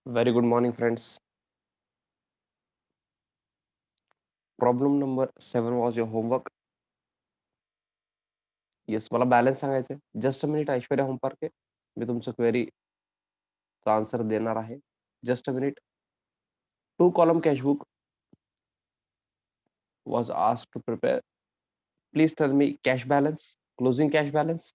Very good morning, friends. Problem number 7 was your homework. Yes, मला balance सांगायचं आहे. Just a minute Aishwarya Homparke. मी तुमचं क्वेरीचा आन्सर देणार आहे. Just a minute. 2 column cash book was asked to prepare. Please tell me cash balance, closing cash balance.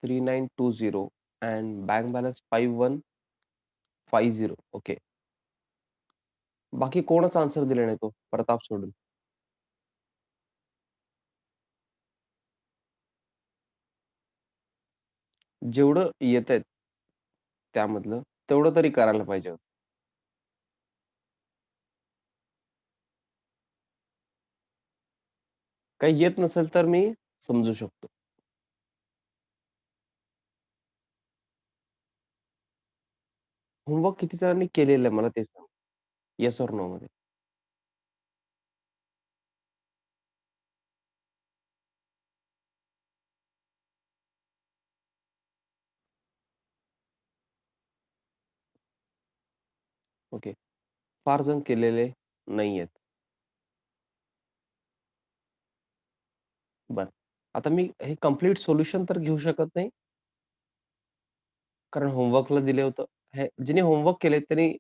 $3920 and bank balance 5150. Okay. बाकी कोणच आन्सर दिले नाही तो प्रताप सोडून. जेवढं येतंय त्यामधलं तेवढं तरी करायला पाहिजे होतं. काही येत नसेल तर मी समजू शकतो. होमवर्क किती जणांनी केलेलं आहे मला ते सांग. येस ओर नो मध्ये. ओके. फार जण केलेले नाहीयेत. बरं. आता मी हे कंप्लीट सोल्युशन तर घेऊ शकत नाही. कारण होमवर्कला दिले होतं. हे ज्यांनी होमवर्क केले त्यांनी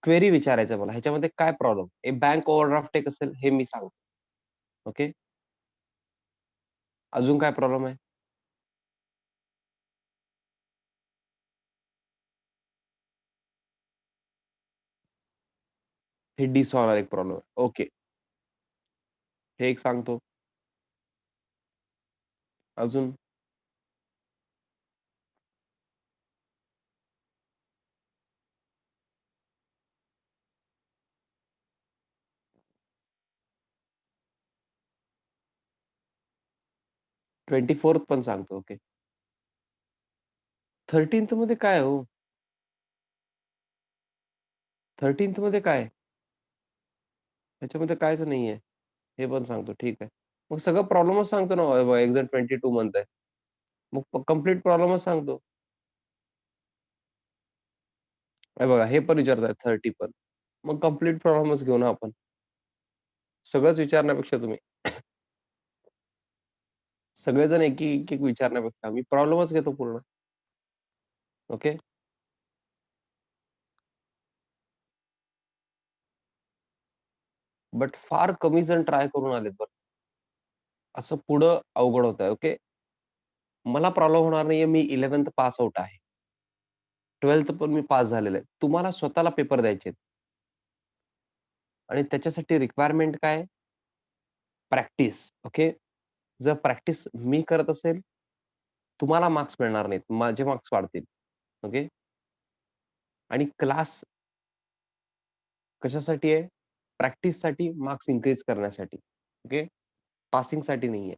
क्वेरी विचारायचं मला. ह्याच्यामध्ये काय प्रॉब्लेम? हे बँक ओव्हरड्राफ्ट एक असेल हे मी सांगतो. ओके. अजून काय प्रॉब्लेम आहे? हे डिसऑनर एक प्रॉब्लेम आहे. ओके. हे एक सांगतो. अजून 24th पण सांगतो. ओके. 13th मध्ये काय आहे हो? 13th मध्ये काय आहे? ह्याच्यामध्ये काहीच नाहीये. हे पण सांगतो. ठीक आहे. मग सगळं प्रॉब्लेमच सांगतो ना. हे बघा एक्झॅक्ट 22 म्हणताय. मग कंप्लीट प्रॉब्लेमच सांगतो. हे बघा हे पण विचारतायत 30 पण. मग कंप्लीट प्रॉब्लेमच घेऊ ना आपण. सगळंच विचारण्यापेक्षा तुम्ही सगळेजण एक विचारण्यापेक्षा मी प्रॉब्लेमच घेतो पूर्ण. ओके. बट फार कमी जण ट्राय करून आलेत बरं. असं पुढं अवघड होतंय. ओके. मला प्रॉब्लेम होणार नाहीये. मी 11th पास आउट आहे. 12th पण मी पास झालेलो आहे. तुम्हाला स्वतःला पेपर द्यायचे आहेत आणि त्याच्यासाठी रिक्वायरमेंट काय? प्रॅक्टिस. ओके. जर प्रॅक्टिस मी करत असेल, तुम्हाला मार्क्स मिळणार नाहीत. माझे मार्क्स वाढतील. ओके. आणि क्लास कशासाठी आहे? प्रॅक्टिससाठी, मार्क्स इन्क्रीज करण्यासाठी. ओके. पासिंगसाठी नाहीये.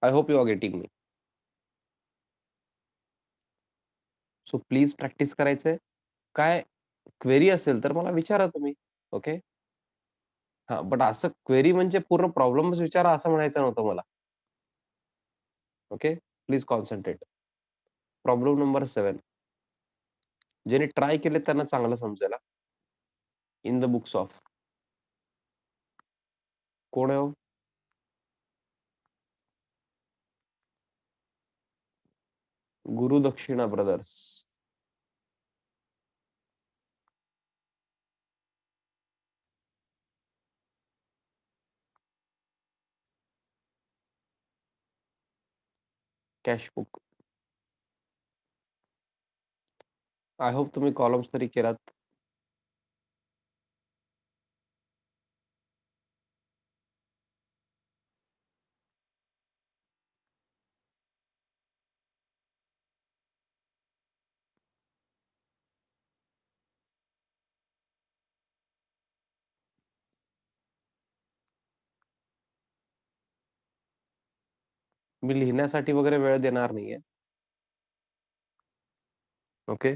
I hope you are getting me. So please practice करायचंय. काय क्वेरी असेल तर मला विचारा तुम्ही. ओके. हां, बट असं क्वेरी म्हणजे पूर्ण प्रॉब्लेमच विचारा असं म्हणायचं नव्हतं मला. Okay. Please concentrate. Problem number 7. ज्यांनी ट्राय केले त्यांना चांगलं समजेल हां. In the books of. कोण आहे हो? Gurudakshina brothers. Cash book. I hope तुम्ही कॉलम्स तरी केलात. मी लिहिण्यासाठी वगैरे वेळ देणार नाहीये. ओके.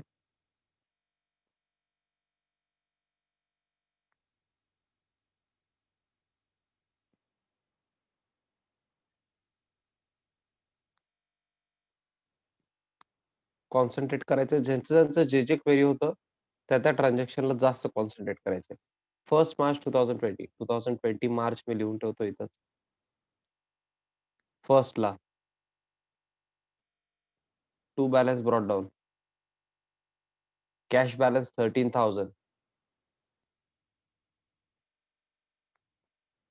कॉन्सन्ट्रेट करायचं ज्यांचं जे क्वेरी होतं, त्या ट्रान्झॅक्शनला जास्त कॉन्सन्ट्रेट करायचंय. 1 मार्च 2020. 2020 मार्च मी लिहून ठेवतो इथंच. फर्स्टला to balance brought down. Cash balance 13,000.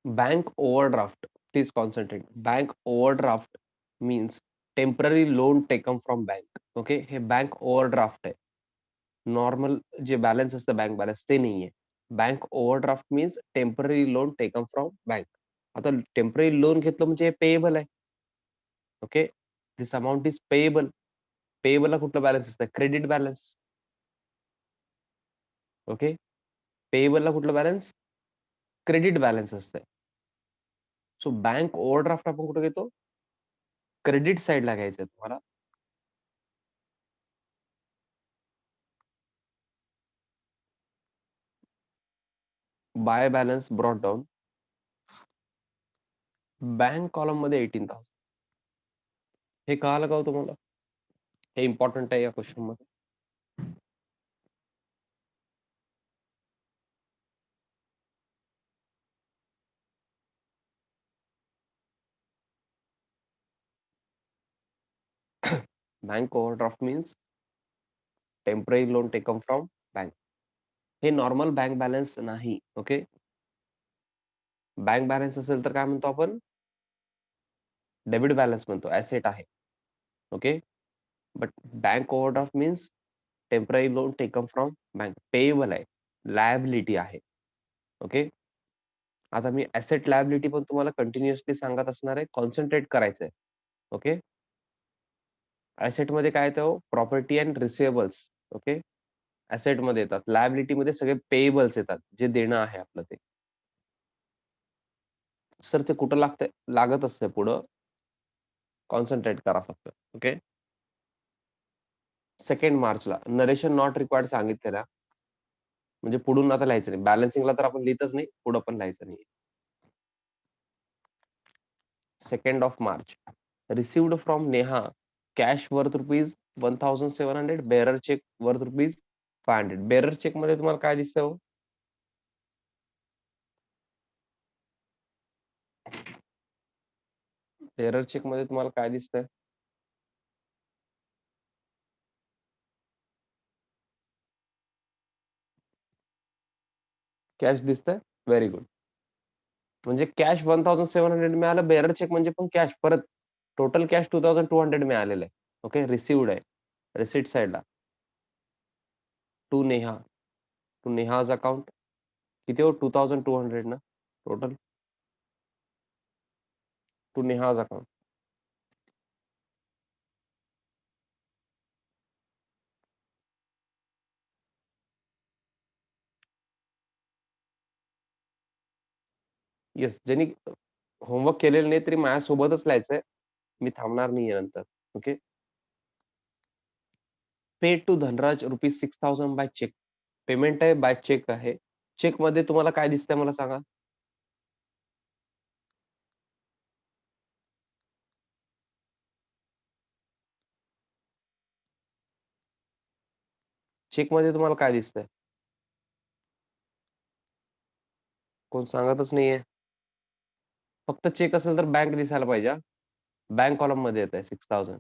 Bank overdraft. Please concentrate. Bank overdraft means temporary loan taken from bank. Okay, हे बँक ओव्हरड्राफ्ट आहे. नॉर्मल जे बॅलन्स असतं बँक बॅलन्स ते नाहीये. Bank overdraft means temporary loan taken from bank. आता temporary loan घेतलं म्हणजे payable आहे. Okay, this amount is payable. पेएबलला कुठलं बॅलन्स असतं? Credit balance. ओके, पेएबलला कुठलं बॅलन्स? क्रेडिट बॅलन्स असतंय. सो बँक ओव्हरड्राफ्ट आपण कुठे घेतो? क्रेडिट साइडला घ्यायचंय तुम्हाला. By balance brought down. Bank column मध्ये 18,000. हे कळालं का हो तुम्हाला? हे इम्पॉर्टंट आहे या क्वेश्चन मध्ये. Bank overdraft means temporary loan taken from bank. हे नॉर्मल बँक बॅलन्स नाही. ओके, बँक बॅलन्स असेल तर काय म्हणतो आपण? डेबिट बॅलन्स म्हणतो, ऍसेट आहे. Okay, but bank overdraft means temporary loan taken from bank. Payable आहे, लायबिलिटी आहे. ओके, आता मी ऍसेट लायबिलिटी पण तुम्हाला कंटिन्युअसली सांगत असणार आहे. कॉन्सन्ट्रेट करायचंय. ओके, ऍसेट मध्ये काय येतं? Property and receivables. Okay, asset मध्ये येतात. लायबिलिटी मध्ये सगळे पेएबल्स येतात, जे देणं आहे आपलं ते. सर ते कुठं लागतंय? लागत असतंय पुढं. कॉन्सन्ट्रेट करा फक्त. ओके, 2 मार्चला नरेशन नॉट रिक्वायर्ड सांगितलेला. म्हणजे पुढून आता लिहायचं नाही. बॅलन्सिंगला तर आपण लिहितच नाही, पुढं पण लिहायचं नाही. 2 March. Received from Neha cash worth rupees 1,700. Bearer check worth rupees 500. Bearer check मध्ये तुम्हाला काय दिसतंय हो? बेरर चेक मध्ये तुम्हाला काय दिसतंय? कॅश दिसतंय. Very good. म्हणजे कॅश 1,700 मिळालं. बेरर चेक म्हणजे पण कॅश परत टोटल कॅश 2,200 मिळालेलं आहे. ओके, रिसिव्ड आहे रिसिट साइडला. To Neha. To Neha's account किती हो? 2,200 ना total. To Neha's account. Yes, ज्यांनी होमवर्क केलेलं नाही तरी माझ्यासोबतच लिहायचंय. मी थांबणार नाहीये नंतर. Okay, paid to Dhanraj rupees 6,000 by cheque. Payment आहे बाय चेक आहे. चेक मध्ये तुम्हाला काय दिसतंय मला सांगा? चेक मध्ये तुम्हाला काय दिसतंय? कोण सांगतच नाहीये. फक्त चेक असेल तर बँक दिसायला पाहिजे. बँक कॉलम मध्ये येत आहे 6,000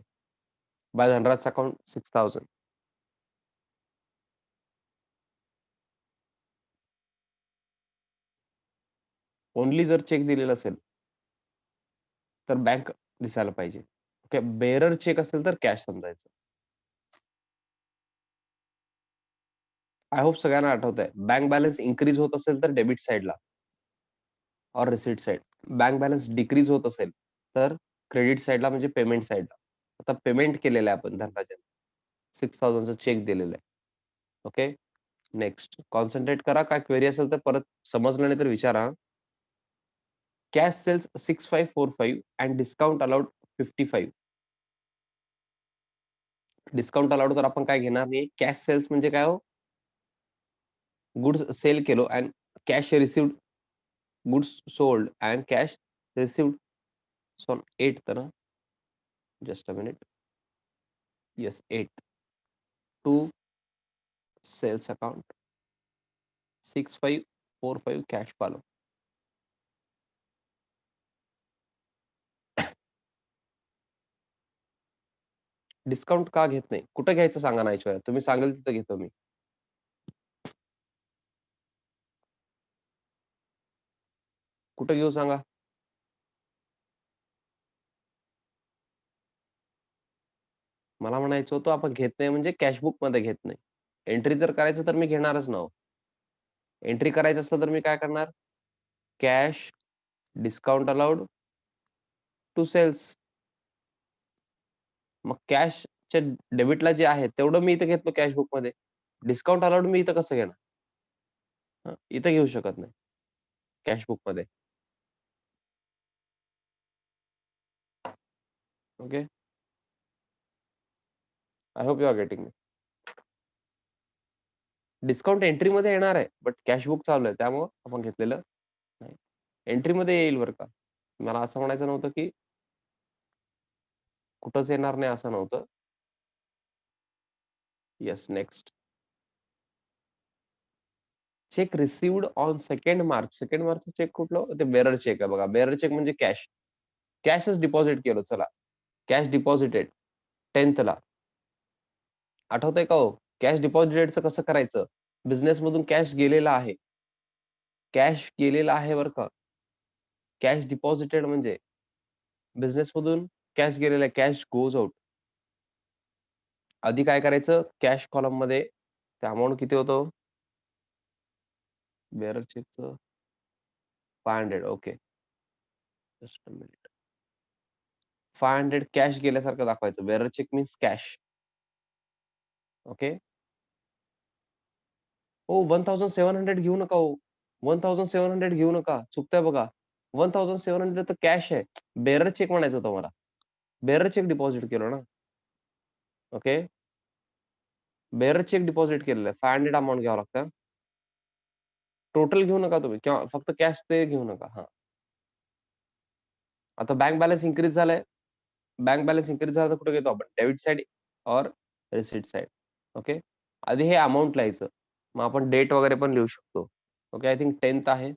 बाय धनराज अकाउंट 6,000. ओनली जर चेक दिलेला असेल तर बँक दिसायला पाहिजे. ओके, बेरर चेक असेल तर कॅश समजायचं. आय होप सगळ्यांना आठवत आहे. बँक बॅलन्स इन्क्रीज होत असेल तर डेबिट साइडला और receipt side. Bank balance decrease होत असेल तर क्रेडिट साइडला म्हणजे पेमेंट साइडला. आता पेमेंट केलेलं आहे आपण धनराजन. 6,000चं चेक दिलेलं आहे. ओके, नेक्स्ट कॉन्सन्ट्रेट करा. काय क्वेरी असेल तर परत समजलं नाही तर विचारा. Cash sales 6,545 and discount allowed 55. Discount allowed तर आपण काय घेणार नाही. कॅश सेल्स म्हणजे काय हो? गुड्स सेल केलो and cash received, goods sold and cash received. So 8th ना? Just a minute. Yes, 8th. To sales account. 6545 cash follow. Discount का घेत नाही? कुठं घ्यायचं सांगा ना ऐश्वर्या? तुम्ही सांगाल तिथं घेतो मी. कुठं घेऊ सांगा? मला म्हणायचं होतं आपण घेत नाही म्हणजे कॅशबुक मध्ये घेत नाही. एंट्री जर करायचं तर मी घेणारच ना हो. एंट्री करायचं असलं तर मी काय करणार? Cash discount allowed to sales. मग कॅशच्या डेबिटला जे आहे तेवढं मी इथं घेतलं कॅशबुक मध्ये. डिस्काउंट अलाउड मी इथं कसं घेणार? इथं घेऊ शकत नाही कॅशबुक मध्ये. Okay. I hope you are getting me. Discount entry मध्ये येणार आहे, बट कॅशबुक चालू आहे त्यामुळं आपण घेतलेलं नाही. एंट्री मध्ये येईल बरं का. मला असं म्हणायचं नव्हतं की कुठंच येणार नाही असं नव्हतं. Yes, next. Cheque received on 2nd March. 2nd March cheque कुठलं? ते बेरर चेक आहे बघा. बेरर चेक म्हणजे कॅश. कॅशच डिपॉझिट केलं चला. कॅश डिपॉझिटेड 10th ला. आठवतंय का हो? कॅश डिपॉझिटेडचं कसं करायचं? बिझनेस मधून कॅश गेलेला आहे. कॅश गेलेला आहे बरं का. कॅश डिपॉझिटेड म्हणजे बिझनेस मधून कॅश गेलेला आहे. Cash goes out. आधी काय करायचं? कॅश कॉलम मध्ये ते अमाउंट किती होतं? बेअरर चेकचं 500. Okay. Just a minute. 500 cash गेल्यासारखं दाखवायचं. Bearer cheque means cash. Okay. हो, 1700 घेऊ नका हो. 1700 घेऊ नका. चुकताय बघा. 1700 तर कॅश आहे. बेअरर चेक म्हणायचं होतं मला. बेअरर चेक डिपॉझिट केलं ना. ओके. बेअरर चेक डिपॉझिट केलेलं आहे. 500 अमाउंट घ्यावं लागतं. टोटल घेऊ नका तुम्ही किंवा फक्त कॅश ते घेऊ नका. हां. आता बँक बॅलन्स इन्क्रीज झालाय. बँक बॅलन्स इन्क्रीज झाला तर कुठे घेतो आपण? डेबिट साइड और रिसीट साइड. ओके. आधी हे अमाउंट लिहायचं. मग आपण डेट वगैरे पण लिहू शकतो. ओके. आय थिंक 10th आहे.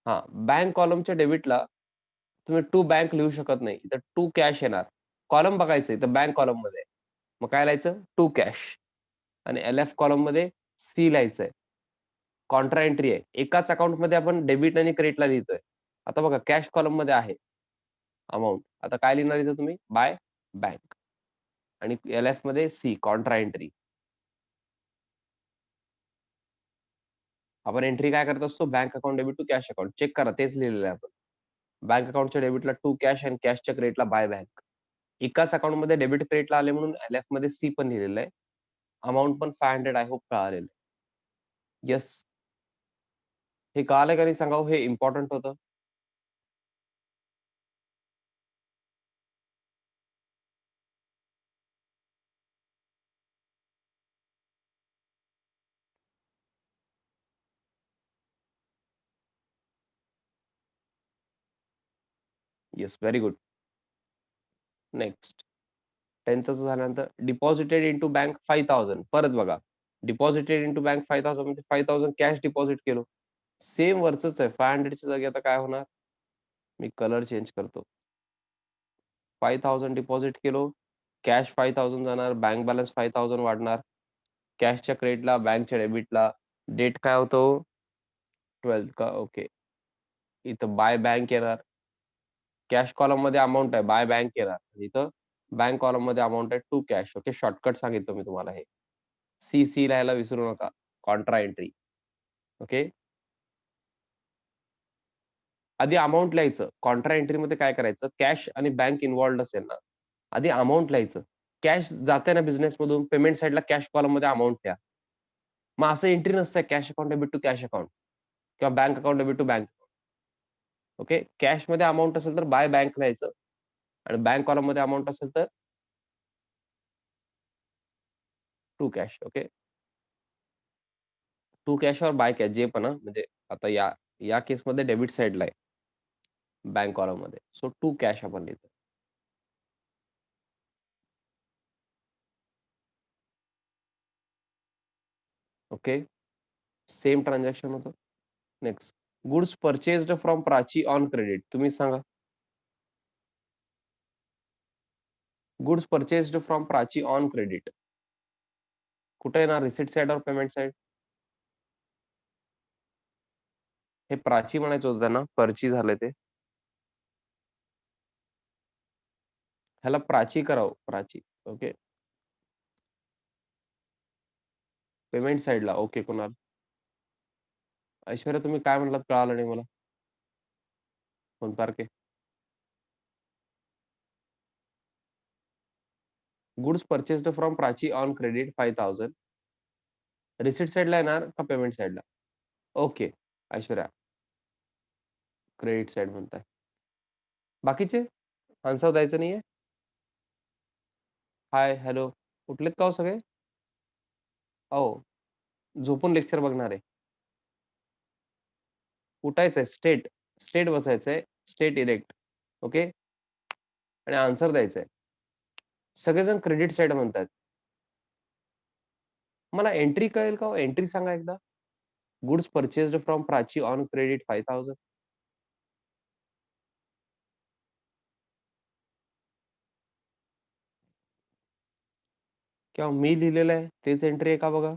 हां. बँक कॉलमच्या डेबिटला तुम्ही टू बँक लिहू शकत नाही. इथं टू कॅश येणार. कॉलम बघायचं इथं बँक कॉलममध्ये. मग काय लिहायचं? To cash. आणि एल-एफ कॉलममध्ये सी लिहायचंय. कॉन्ट्रा एंट्री आहे. एकाच अकाउंटमध्ये आपण डेबिट आणि क्रेडिटला लिहितोय. आता बघा कॅश कॉलममध्ये आहे अमाउंट. आता काय लिहिणार इथं तुम्ही? By bank. आणि एल-एफ मध्ये सी कॉन्ट्रा एंट्री. आपण एंट्री काय करत असतो? Bank account debit to cash account. Check करा तेच लिहिलेलं आहे आपण. बँक अकाउंटच्या डेबिटला टू कॅश आणि कॅशच्या क्रेडिटला बाय बँक. एकाच अकाउंटमध्ये डेबिट क्रेडिटला आले म्हणून एल-एफ मध्ये सी पण लिहिलेलं आहे. अमाउंट पण 500 आय होप कळालेलं आहे. येस. हे कळालंय का नाही सांगा हो? हे इम्पोर्टंट होतं. Yes, very good. Next. 10th झाल्यानंतर डिपॉझिटेड इंटू बँक 5000. परत बघा. डिपॉझिटेड इंटू बँक 5000 म्हणजे 5000 कॅश डिपॉझिट केलो. सेम वरचंच आहे. 500च्या जागी आता काय होणार? मी कलर चेंज करतो. 5000 डिपॉझिट केलो. कॅश 5000 जाणार. बँक बॅलन्स 5000 वाढणार. कॅशच्या क्रेडिटला, बँकच्या डेबिटला. डेट काय होतो? 12th का? ओके. इथं बाय बँक येणार. कॅश कॉलम मध्ये अमाउंट आहे. बाय बँक येणार. इथं बँक कॉलम मध्ये अमाउंट आहे टू कॅश. ओके. शॉर्टकट सांगितलं मी तुम्हाला हे. सी लिहायला विसरू नका. Contra entry. ओके. आधी अमाउंट लिहायचं. कॉन्ट्रा एंट्रीमध्ये काय करायचं? कॅश आणि बँक इन्व्हॉल्व्ड असेल ना, आधी अमाउंट लिहायचं. कॅश जाते ना बिझनेसमधून, पेमेंट साइडला कॅश कॉलममध्ये अमाउंट द्या. मग असं एंट्री नसते cash account debit to cash account किंवा bank account debit to bank. Okay. कॅशमध्ये अमाउंट असेल तर बाय बँक लिहायचं आणि बँक कॉलममध्ये अमाउंट असेल तर to cash. Okay. To cash और बाय कॅश जे पण म्हणजे आता या या केसमध्ये डेबिट साइडला आहे बँक कॉलममध्ये. सो टू कॅश आपण लिहितो. ओके. सेम ट्रान्झॅक्शन होतं. Next. Goods purchased from Prachi on credit. तुम्ही सांगा. Goods purchased from Prachi on credit. कुठे येणार? रिसिट साइड और पेमेंट साइड? हे प्राची म्हणायचं होतं त्यांना. पर्ची झाले ते. ह्याला प्राची करावं. प्राची. ओके. पेमेंट साइडला. ओके कुणाल. ऐश्वर्या तुम्ही काय म्हणलात कळालं नाही मला. Sonparkhe. Goods purchased from Prachi on credit 5,000. Receipt साइडला येणार का पेमेंट साइडला? ओके. ऐश्वर्या. क्रेडिट साइड म्हणताय. बाकीचे आन्सर द्यायचं नाहीये? हाय, हॅलो. उठलेत का हो सगळे? हो. झोपून लेक्चर बघणार आहे. उठायचंय स्ट्रेट. स्ट्रेट बसायचंय. Straight erect. ओके. आणि आन्सर द्यायचंय. सगळेजण क्रेडिट साइड म्हणतायत. मला एंट्री कळेल का हो? एंट्री सांगा एकदा. Goods purchased from Prachi on credit 5,000. किंवा मी लिहिलेलं आहे तेच एंट्री आहे का बघा.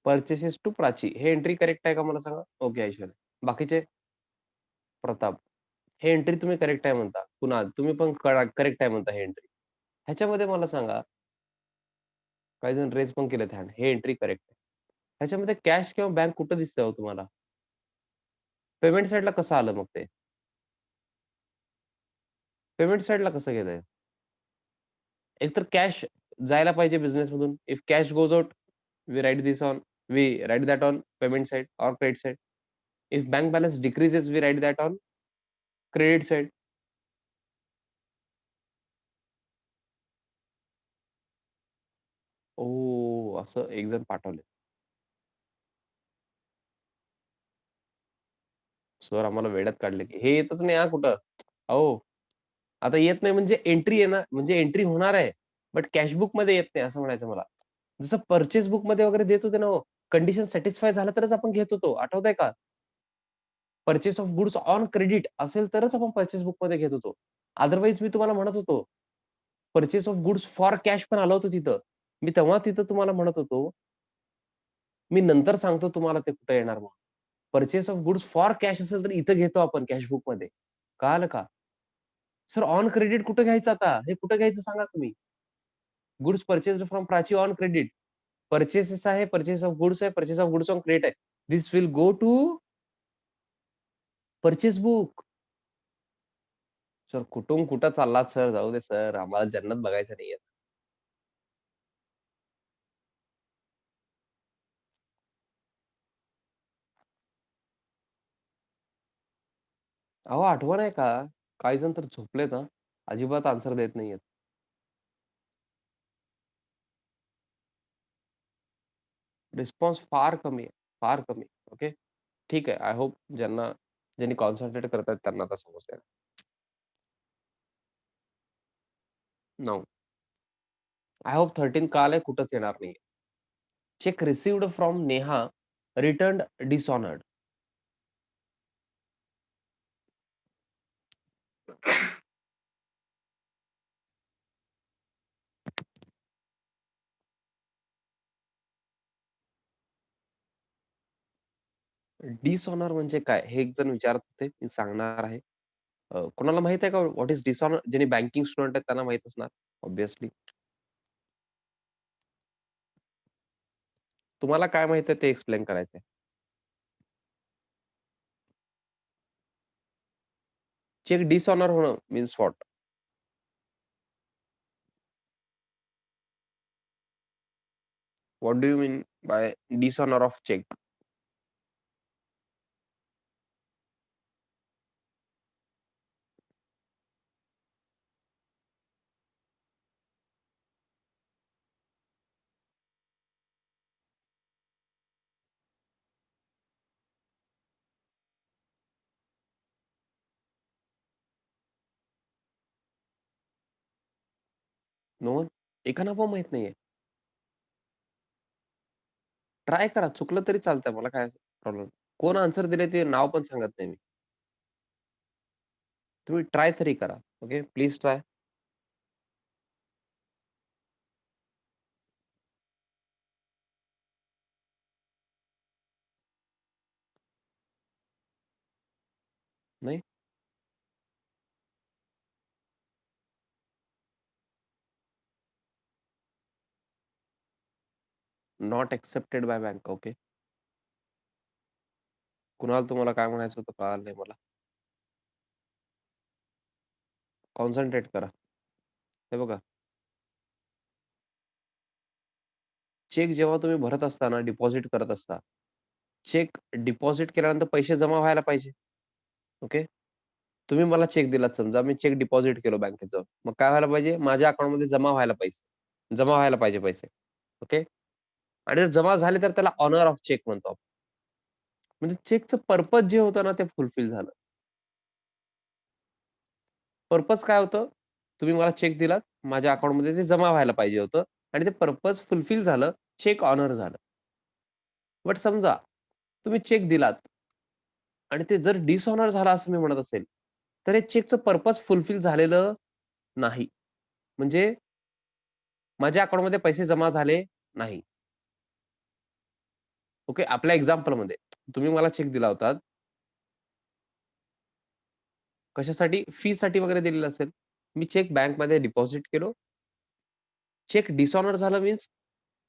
पर्चेसेस टू प्राची हे एंट्री करेक्ट आहे का मला सांगा. ओके ऐश्वर्या. बाकीचे प्रताप. हे एंट्री तुम्ही करेक्ट आहे म्हणता. कुणाल तुम्ही पण करेक्ट आहे म्हणता हे एंट्री. ह्याच्यामध्ये मला सांगा. काही जण रेज पण केलेत हँड. हे एंट्री करेक्ट आहे. ह्याच्यामध्ये कॅश किंवा बँक कुठं दिसतंय हो तुम्हाला? पेमेंट साइडला कसं आलं मग ते? पेमेंट साइडला कसं गेलंय? एकतर कॅश जायला पाहिजे बिझनेसमधून. If cash goes out, we write this on we write that on payment side or credit side. If bank balance decreases, we write that on credit side. Oh! असं एक जण पाठवलंय. सर आम्हाला वेड्यात काढले, की हे येतच नाही हां कुठं. अहो, आता येत नाही म्हणजे एंट्री येणार म्हणजे एंट्री होणार आहे. बट कॅश बुकमध्ये येत नाही असं म्हणायचं मला. जसं पर्चेस बुकमध्ये वगैरे देत होते ना हो. कंडिशन सॅटिस्फाय झालं तरच आपण घेत होतो. आठवतंय का? Purchase of goods on credit असेल तरच आपण पर्चेस बुकमध्ये घेत होतो. अदरवाईज मी तुम्हाला म्हणत होतो, purchase of goods for cash पण आलं होतं तिथं. मी तेव्हा तिथं तुम्हाला म्हणत होतो, मी नंतर सांगतो तुम्हाला ते कुठे येणार म्हणून. Purchase of goods for cash असेल तर इथं घेतो आपण कॅश बुकमध्ये. कळालं का? सर ऑन क्रेडिट कुठे घ्यायचं आता? हे कुठे घ्यायचं सांगा तुम्ही? Goods purchased from Prachi on credit. Purchases आहे, पर्चेस ऑफ गुड्स आहे, purchase of goods on credit आहे. This will go to purchase book. Sir कुठून कुठं चाललात सर? जाऊ दे सर. आम्हाला जन्नत बघायचं नाहीये. अहो आठवण आहे का? काही जण तर झोपलेत हां. अजिबात आन्सर देत नाहीयेत. रिस्पॉन्स फार कमी आहे. फार कमी. ओके. ठीक आहे. आय होप ज्यांनी कॉन्सन्ट्रेट करतायत त्यांना आता समजतंय. नो. आय होप 13 कळालंय कुठंच येणार नाहीये. Check received from Neha returned dishonoured. Dishonour म्हणजे काय? हे एक जण विचारत होते. मी सांगणार आहे. कोणाला माहित आहे का व्हॉट इस डिसऑनर? ज्यांनी बँकिंग स्टुडंट आहेत त्यांना माहीत असणार ऑब्व्हियसली. तुम्हाला काय माहिती ते एक्सप्लेन करायचंय. चेक डिसऑनर होणं means what? What do you mean by dishonour of cheque? No one? एकाला पण माहीत नाहीये. ट्राय करा. चुकलं तरी चालतंय. मला काय प्रॉब्लेम. कोण आन्सर दिले ते नाव पण सांगत नाही मी. तुम्ही ट्राय तरी करा. ओके. Please try. नाही? Not accepted by bank. Okay. Kunal तुम्हाला काय म्हणायचं होतं कळालं नाही मला. कॉन्सन्ट्रेट करा. हे बघा, चेक जेव्हा तुम्ही भरत असता ना, डिपॉझिट करत असता. चेक डिपॉझिट केल्यानंतर पैसे जमा व्हायला पाहिजे. ओके. तुम्ही मला चेक दिलात समजा, मी चेक डिपॉझिट केलो बँकेत जाऊन. मग काय व्हायला पाहिजे? माझ्या अकाउंटमध्ये जमा व्हायला पैसे. जमा व्हायला पाहिजे पैसे. ओके. आणि जर जमा झाले तर त्याला ऑनर ऑफ चेक म्हणतो आपण. म्हणजे चेकचं पर्पज जे होतं ना, ते फुलफिल झालं. पर्पज काय होतं? तुम्ही मला चेक दिलात, माझ्या अकाउंटमध्ये ते जमा व्हायला पाहिजे होतं आणि ते पर्पज फुलफिल झालं, चेक ऑनर झालं. बट समजा तुम्ही चेक दिलात आणि ते जर डिसऑनर झालं असं मी म्हणत असेल, तर हे चेकचं पर्पज फुलफिल झालेलं नाही. म्हणजे माझ्या अकाउंटमध्ये पैसे जमा झाले नाही. ओके. आपल्या एक्झाम्पलमध्ये तुम्ही मला चेक दिला होता. कशासाठी? फीसाठी वगैरे दिलेलं असेल. मी चेक बँकमध्ये डिपॉझिट केलो. चेक डिसऑनर झालं मीन्स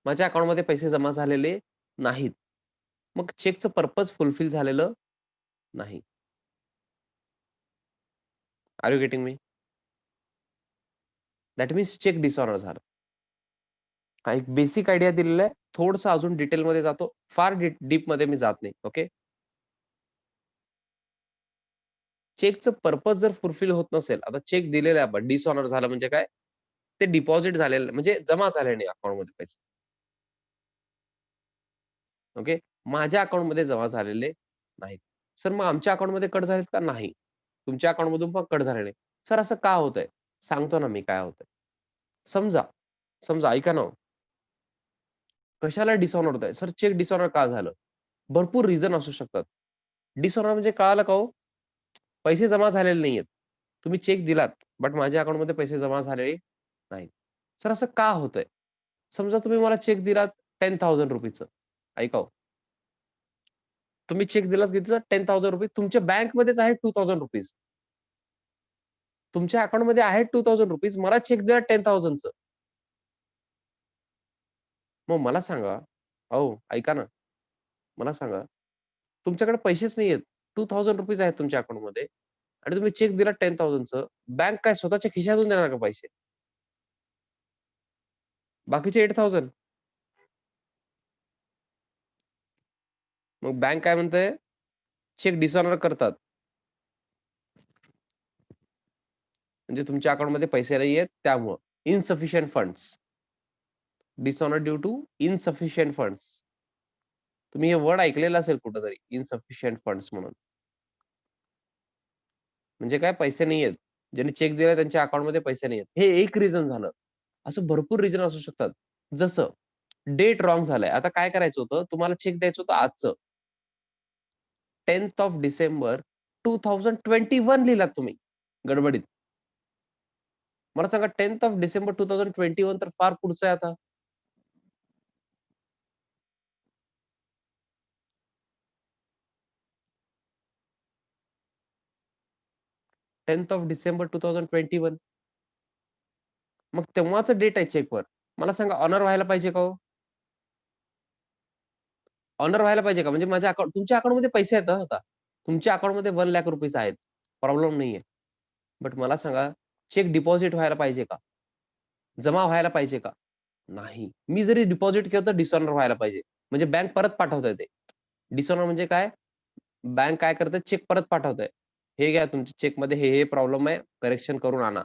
माझ्या अकाउंटमध्ये पैसे जमा झालेले नाहीत. मग चेकचं पर्पज फुलफिल झालेलं नाही. Are you getting me? That means cheque dishonour झालं. हा एक बेसिक आयडिया दिलेला आहे. थोडंसं अजून डिटेलमध्ये जातो. फार डीपमध्ये मी जात नाही. ओके. चेकचं पर्पज जर फुलफिल होत नसेल, आता चेक दिलेला आहे आपण, डिसऑनर झालं म्हणजे काय? ते डिपॉझिट झालेलं म्हणजे जमा झाले नाही अकाउंटमध्ये पैसे. ओके. माझ्या अकाउंटमध्ये जमा झालेले नाहीत. सर मग आमच्या अकाउंटमध्ये कट झालेत का? नाही. तुमच्या अकाउंटमधून पण कट झाले नाही. सर असं का होतंय? सांगतो ना मी काय होतंय. समजा, समजा ऐका ना हो. कशाला डिसऑनर होत आहे? सर चेक डिसऑनर का झालं? भरपूर रिझन असू शकतात. डिसऑनर म्हणजे कळालं का हो? पैसे जमा झालेले नाहीयेत. तुम्ही चेक दिलात, बट माझ्या अकाउंटमध्ये पैसे जमा झालेले नाहीत. सर असं का होतंय? समजा तुम्ही मला चेक दिलात ₹10,000 ऐका हो. तुम्ही चेक दिलात कितीचा? ₹10,000 तुमच्या बँकमध्येच आहे ₹2,000. तुमच्या अकाउंटमध्ये आहे ₹2,000 मला चेक दिला 10,000चं. मग मला सांगा, अहो ऐका ना, मला सांगा, तुमच्याकडे पैसेच नाहीयेत. ₹2,000 आहेत तुमच्या अकाउंटमध्ये आणि तुम्ही चेक दिला 10,000चं. बँक काय स्वतःच्या खिशातून देणार का पैसे? बाकीचे 8,000 मग बँक काय म्हणते? चेक डिसऑनर करतात. म्हणजे तुमच्या अकाउंटमध्ये पैसे नाहीयेत त्यामुळं. Insufficient funds. Dishonour due to insufficient funds. तुम्ही हे वर्ड ऐकलेलं असेल कुठेतरी इन्सफिशियंट फंड्स म्हणून. म्हणजे काय पैसे नाहीयेत. ज्यांनी चेक दिलाय त्यांच्या अकाउंटमध्ये पैसे नाहीयेत. हे एक रिझन झालं. असं भरपूर रिझन असू शकतात. जसं डेट रॉंग झालाय. आता काय करायचं होतं, तुम्हाला चेक द्यायचं होतं आजचं. 10th ऑफ डिसेंबर 2021 लिहिलात तुम्ही गडबडीत. मला सांगा 10th ऑफ डिसेंबर 2021 तर फार पुढचं आहे आता. 10th ऑफ डिसेंबर 2021 मग तेव्हाच डेट आहे चेकवर. मला सांगा ऑनर व्हायला पाहिजे का हो? ऑनर व्हायला पाहिजे का? म्हणजे माझ्या तुमच्या अकाउंटमध्ये पैसे आहेत का? तुमच्या अकाउंटमध्ये ₹1,00,000 आहेत. प्रॉब्लेम नाहीये. बट मला सांगा, चेक डिपॉझिट व्हायला पाहिजे का? जमा व्हायला पाहिजे का? नाही. मी जरी डिपॉझिट केलं तर डिसऑनर व्हायला पाहिजे. म्हणजे बँक परत पाठवतंय ते. डिसऑनर म्हणजे काय? बँक काय करते चेक परत पाठवतंय. हे घ्या तुमच्या चेकमध्ये हे प्रॉब्लेम आहे, करेक्शन करून आणा.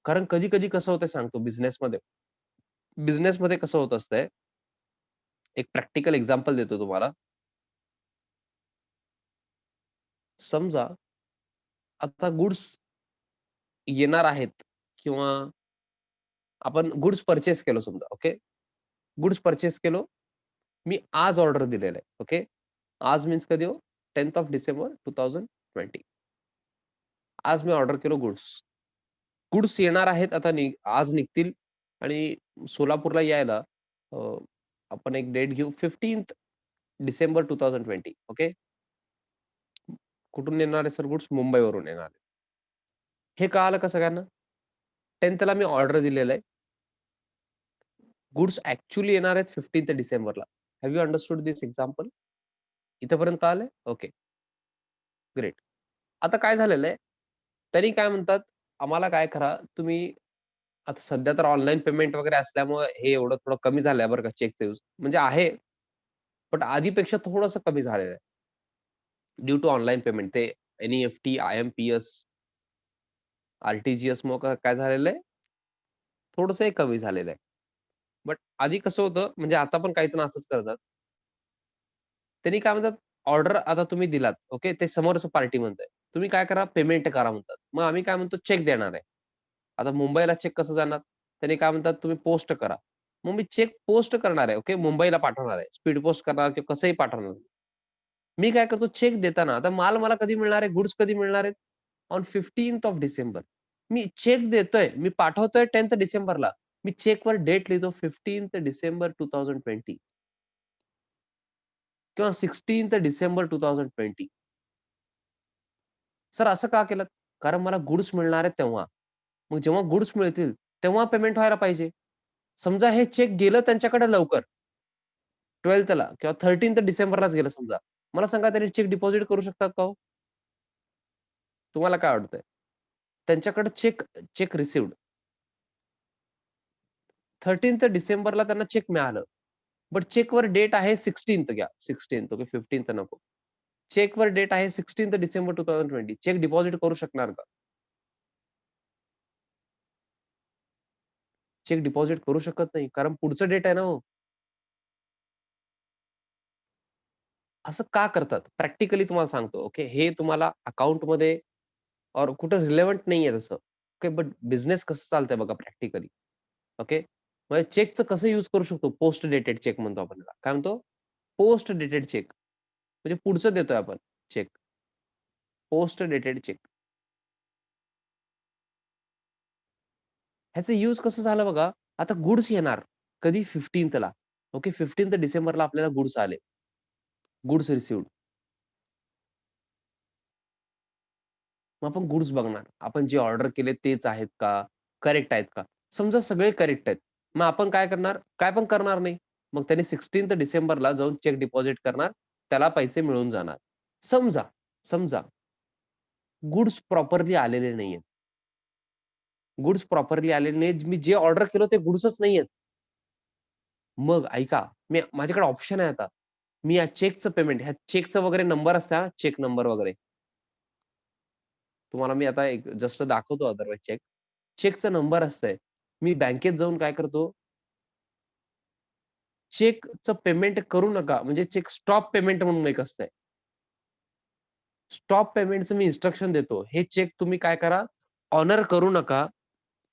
कारण कधी-कधी कसं होतंय सांगतो बिझनेसमध्ये. बिझनेसमध्ये कसं होत असतंय, एक प्रॅक्टिकल एक्झाम्पल देतो तुम्हाला. समजा आता गुड्स येणार आहेत किंवा आपण गुड्स पर्चेस केलं समजा, ओके. गुड्स पर्चेस केलो. मी आज ऑर्डर दिलेलं आहे, ओके. आज मीन्स कधी हो? 10th of December 2020. आज मी ऑर्डर केलं गुड्स. गुड्स येणार आहेत आता आज निघतील आणि सोलापूरला यायला अ, आपण एक डेट घेऊ 15th डिसेंबर 2020, ओके. कुठून येणार आहे सर गुड्स? मुंबईवरून येणार आहे. हे कळालं का सगळ्यांना? 10th ला मी ऑर्डर दिलेलं आहे. गुड्स ॲक्चुअली येणार आहेत 15th डिसेंबरला. Have you understood this example? इथपर्यंत कळालंय? Okay, great. आता काय झालेलं आहे, त्यांनी काय म्हणतात, आम्हाला काय करा तुम्ही आता सध्या तर ऑनलाईन पेमेंट वगैरे असल्यामुळे हे एवढं थोडं कमी झालंय बरं का चेकचा यूज. म्हणजे आहे, बट आधीपेक्षा थोडंसं कमी झालेलं आहे. ड्यू टू ऑनलाईन पेमेंट ते एन-ई-एफ-टी, आय-एम-पी-एस, आर-टी-जी-एसमुळं काय झालेलं आहे, थोडंसं हे कमी झालेलं आहे. बट आधी कसं होतं, म्हणजे आता पण काही जण असंच करतात. त्यांनी काय म्हणतात, ऑर्डर आता तुम्ही दिलात, ओके. ते समोरचं पार्टी म्हणतंय. तुम्ही काय करा, पेमेंट करा म्हणतात. मग आम्ही काय म्हणतो, चेक देणार आहे. आता मुंबईला चेक कसं जाणार? त्यांनी काय म्हणतात, तुम्ही पोस्ट करा. मग मी चेक पोस्ट करणार आहे, ओके. मुंबईला पाठवणार आहे. स्पीड पोस्ट करणार किंवा कसंही पाठवणार. मी काय करतो, चेक देताना आता माल मला कधी मिळणार आहे, गुड्स कधी मिळणार आहेत? On 15th of December. मी चेक देतोय, मी पाठवतोय 10th डिसेंबरला. मी चेकवर डेट लिहितो 15th डिसेंबर 2020 किंवा 16th डिसेंबर 2020. सर असं का केलंत? कारण मला गुड्स मिळणार आहेत तेव्हा. मग जेव्हा गुड्स मिळतील, तेव्हा पेमेंट व्हायला पाहिजे. समजा हे चेक गेलं त्यांच्याकडे लवकर 12th किंवा 13th डिसेंबरलाच गेलं समजा. मला सांगा त्यांनी चेक डिपॉझिट करू शकतात का हो? तुम्हाला काय वाटतंय? त्यांच्याकडे चेक चेक रिसीव्ड 13th डिसेंबरला त्यांना चेक मिळालं. बट चेकवर डेट आहे 16th घ्या. 16th ओके 15th नको. चेकवर डेट आहे 16th डिसेंबर 2020. चेक डिपॉझिट करू शकणार का? चेक डिपॉझिट करू शकत नाही. कारण पुढचं डेट आहे ना हो. असं का करतात? प्रॅक्टिकली तुम्हाला सांगतो. ओके. हे तुम्हाला अकाउंटमध्ये और कुठं रिलेव्हंट नाहीये तसं. ओके. बट बिझनेस कसं चालतंय बघा प्रॅक्टिकली. ओके. म्हणजे चेकचं कसं यूज करू शकतो? पोस्ट डेटेड चेक म्हणतो आपण त्याला. काय म्हणतो? Post dated cheque. म्हणजे पुढचं देतोय आपण चेक. Post dated cheque. ह्याचं यूज कसं झालं बघा. आता गुड्स येणार. कधी 15th ओके. 15th डिसेंबरला आपल्याला गुड्स आले. Goods received. मग आपण गुड्स बघणार. आपण जे ऑर्डर केले तेच आहेत का? करेक्ट आहेत का? समजा सगळे करेक्ट आहेत. मग आपण काय करणार? काय पण करणार नाही. मग त्याने 16th डिसेंबरला जाऊन चेक डिपॉझिट करणार. त्याला पैसे मिळून जाणार. समजा, समजा गुड्स प्रॉपरली आलेले नाहीयेत. गुड्स प्रॉपरली आलेले नाहीत. मी जे ऑर्डर केलं ते गुड्सच नाहीयेत. मग ऐका, माझ्याकडे ऑप्शन आहे आता. मी या चेकचं पेमेंट, ह्या चेकचं वगैरे नंबर असते हां, चेक नंबर वगैरे. तुम्हाला मी आता एक जस्ट दाखवतो अदरवाईज चेक. चेकचा नंबर असतंय. मी बँकेत जाऊन काय करतो, चेकचं पेमेंट करू नका. म्हणजे चेक स्टॉप पेमेंट म्हणून एक असतंय. स्टॉप पेमेंटचं मी इन्स्ट्रक्शन देतो. हे चेक तुम्ही काय करा, ऑनर करू नका,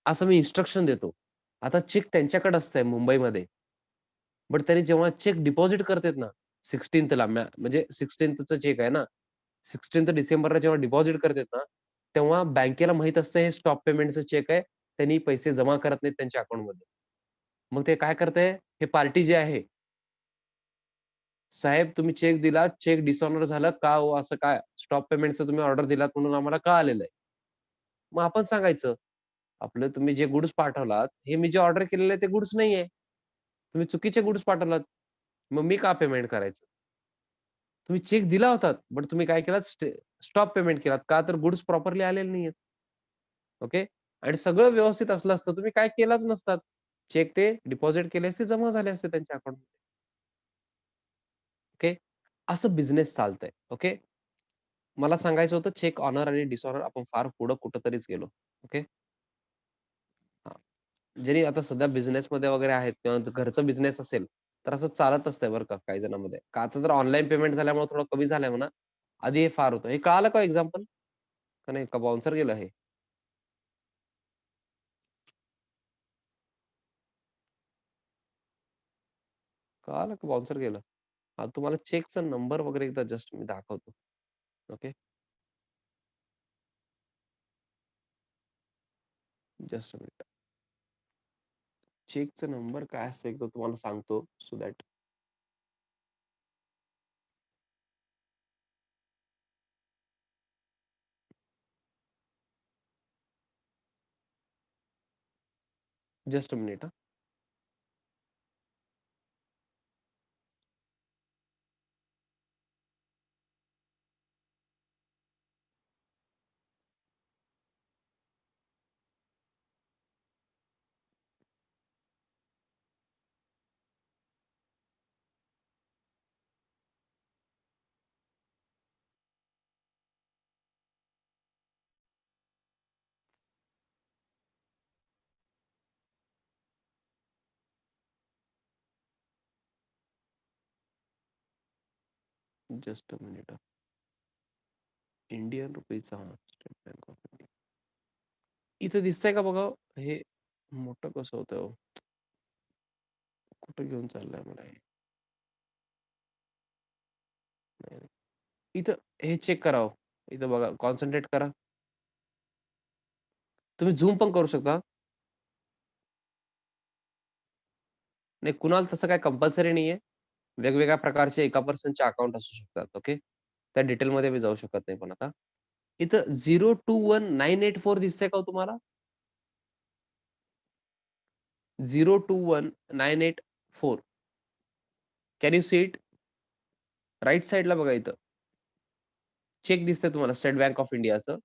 असं मी इन्स्ट्रक्शन देतो. आता चेक त्यांच्याकडे असतंय मुंबईमध्ये. बट त्यांनी जेव्हा चेक डिपॉझिट करतात ना, 16thला म्हणजे 16thचं चेक आहे ना, 16th डिसेंबरला जेव्हा डिपॉझिट करतात ना, तेव्हा बँकेला माहीत असतं हे स्टॉप पेमेंटचं चेक आहे. त्यांनी पैसे जमा करत नाहीत त्यांच्या अकाउंटमध्ये. मग ते काय करतंय, हे पार्टी जे आहे, "साहेब तुम्ही चेक दिला, चेक डिसऑनर झालं का हो असं काय? स्टॉप पेमेंटचं तुम्ही ऑर्डर दिलात म्हणून आम्हाला कळालेलं आहे." मग आपण सांगायचं, "आपलं तुम्ही जे गुड्स पाठवलात, हे मी जे ऑर्डर केलेलं आहे ते गुड्स नाहीये. तुम्ही चुकीचे गुड्स पाठवलात." मग मी का पेमेंट करायचं? तुम्ही चेक दिला होता, बट तुम्ही काय केलात स्टॉप पेमेंट केलात. का तर गुड्स प्रॉपरली आलेले नाहीयेत. ओके. आणि सगळं व्यवस्थित असलं असतं, तुम्ही काय केलाच नसतात. चेक ते डिपॉझिट केले असते, जमा झाले असते त्यांच्या अकाउंटमध्ये. ओके. असं बिझनेस चालतंय. ओके. मला सांगायचं होतं चेक ऑनर आणि डिसऑनर आपण फार पुढं कुठेतरीच गेलो. ओके. हां. जरी आता सध्या बिझनेसमध्ये वगैरे आहेत किंवा घरचं बिझनेस असेल, तर असं चालत असतंय बरं का काही जणांमध्ये. का आता तर ऑनलाईन पेमेंट झाल्यामुळे थोडं कमी झालंय म्हणा. आधी हे फार होतं. हे कळालं का एक्झाम्पल? का नाही? का बाउन्सर गेलं हे? कळालं का बाउन्सर गेलं? तुम्हाला चेकचा नंबर वगैरे एकदा जस्ट मी दाखवतो. ओके. Just a minute. चेकचा नंबर काय असतो एकदा तुम्हाला सांगतो so that just a minute just a minute Indian रुपीचा स्टेट बँक ऑफ इंडिया. इथं दिसतंय का बघा हे मोठं कसं होतं हो? कुठे घेऊन चाललंय मला हे? नाही, नाही. इथं हे चेक करा हो. इथं बघा कॉन्सन्ट्रेट करा. तुम्ही झूम पण करू शकता. नाही कुणाला तसं काही कंपल्सरी नाहीये. वेगवेगळ्या प्रकारचे एका पर्सनचे अकाउंट असू शकतात. ओके. त्या डिटेलमध्ये मी जाऊ शकत नाही पण आता. इथं 021984 दिसतंय का हो तुम्हाला? 021984 can you see it? Right साइडला बघा इथं. चेक दिसतंय तुम्हाला स्टेट बँक ऑफ इंडियाचं.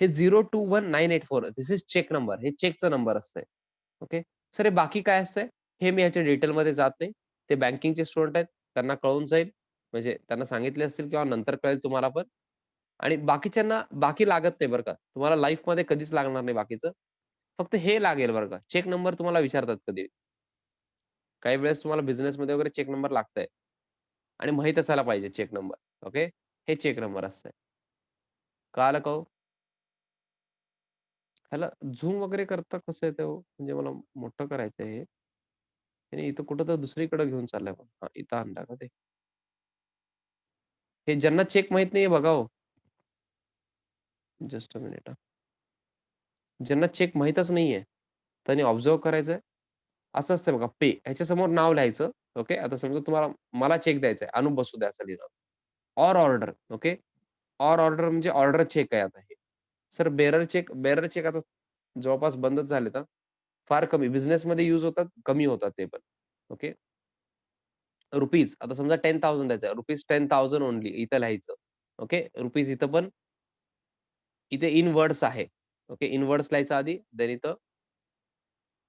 हे 021984 धिस इज चेक नंबर. हे चेकचा नंबर असतंय. ओके. सर हे बाकी काय असतंय? हे मी ह्याच्या डिटेलमध्ये जात नाही. ते बँकिंगचे स्टुडंट आहेत. त्यांना कळून जाईल. म्हणजे त्यांना सांगितले असतील किंवा नंतर कळेल तुम्हाला पण. आणि बाकीच्यांना बाकी लागत नाही बरं का. तुम्हाला लाईफमध्ये कधीच लागणार नाही बाकीचं. फक्त हे लागेल बरं का. चेक नंबर तुम्हाला विचारतात कधी. काही वेळेस तुम्हाला बिझनेसमध्ये वगैरे चेक नंबर लागतंय आणि माहीत असायला पाहिजे चेक नंबर. ओके. हे चेक नंबर असतंय. कळालं का हो? ह्याला झूम वगैरे करता कसं येतं हो? म्हणजे मला मोठं करायचंय हे. आणि इथं कुठं तर दुसरीकडे घेऊन चाललाय पण. हां, इथं आणला का ते? हे ज्यांना चेक माहीत नाहीये बघा हो. जस्ट अ मिनिट ज्यांना चेक माहीतच नाहीये, त्यांनी ऑब्झर्व्ह करायचंय. असं असतं बघा पे ह्याच्यासमोर नाव लिहायचं. ओके. आता समजा तुम्हाला मला चेक द्यायचा आहे. अनुप बसू द्या असं लिहिलं. Or order. Okay. Or order म्हणजे ऑर्डर चेक आहे आता हे. सर बेअरर चेक आता जवळपास बंदच झालेत हां. फार कमी बिझनेसमध्ये यूज होतात, कमी होतात ते पण. ओके. रुपीज आता समजा 10,000 द्यायचं रुपीज 10,000 ओन्ली इथं लिहायचं. ओके. रुपीज इथं पण इथे इन वर्ड्स आहे. ओके. इन वर्ड्स लिहायचं आधी, देन इथं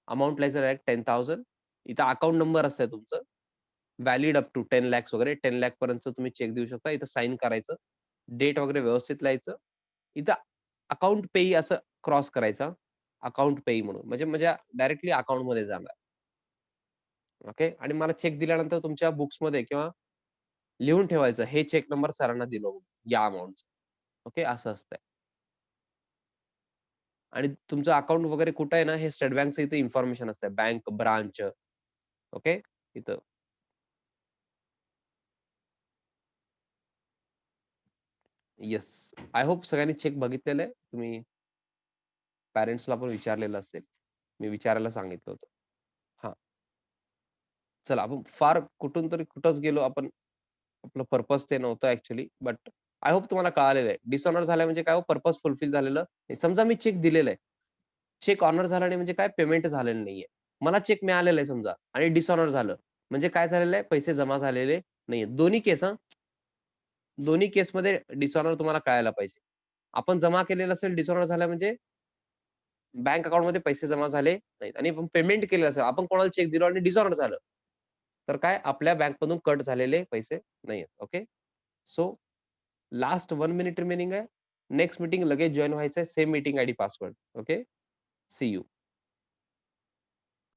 अमाउंट लिहायचं डायरेक्ट 10,000 इथं अकाउंट नंबर असतंय तुमचं. व्हॅलिड अप टू 10 लॅक्स वगैरे 10 लॅख पर्यंतचं तुम्ही चेक देऊ शकता. इथं साइन करायचं. डेट वगैरे व्यवस्थित लिहायचं. इथं अकाउंट पेयी असं क्रॉस करायचं. अकाउंट पेयी म्हणून. म्हणजे म्हणजे डायरेक्टली अकाउंटमध्ये जाणार. ओके. आणि मला चेक दिल्यानंतर तुमच्या बुक्समध्ये किंवा लिहून ठेवायचं, हे चेक नंबर सरांना दिलो म्हणून, या अमाउंटचं. ओके. असं असतंय. आणि तुमचं अकाउंट वगैरे कुठं आहे ना, हे स्टेट बँकचं इथे इन्फॉर्मेशन असतं. Bank branch okay. इथं येस. आय होप सगळ्यांनी चेक बघितलेलं आहे. तुम्ही पॅरेंट्सला पण विचारलेलं असेल. मी विचारायला सांगितलं होतं. हां. चला आपण फार कुठून तरी कुठंच गेलो आपण. आपलं पर्पज ते नव्हतं ॲक्चुअली. बट आय होप तुम्हाला कळालेलं आहे. डिसऑनर झालं म्हणजे काय हो पर्पज फुलफिल झालेलं. समजा मी चेक दिलेला आहे. चेक ऑनर झाला नाही म्हणजे काय पेमेंट झालेलं नाहीये. मला चेक मिळालेला आहे समजा आणि डिसऑनर झालं. म्हणजे काय झालेलं आहे, पैसे जमा झालेले नाहीयेत. दोन्ही केस दोन्ही केसमध्ये डिसऑनर तुम्हाला कळायला पाहिजे. आपण जमा केलेलं असेल, डिसऑनर झाला म्हणजे बँक अकाउंटमध्ये पैसे जमा झाले नाहीत आणि पेमेंट केलेलं असेल, आपण कोणाला चेक दिला आणि डिसऑनर झालं, तर काय आपल्या बँकमधून कट झालेले पैसे नाहीयेत. Okay. So last 1 minute remaining आहे. नेक्स्ट मीटिंग लगेच जॉइन व्हायचंय. Same meeting ID password. Okay. See you.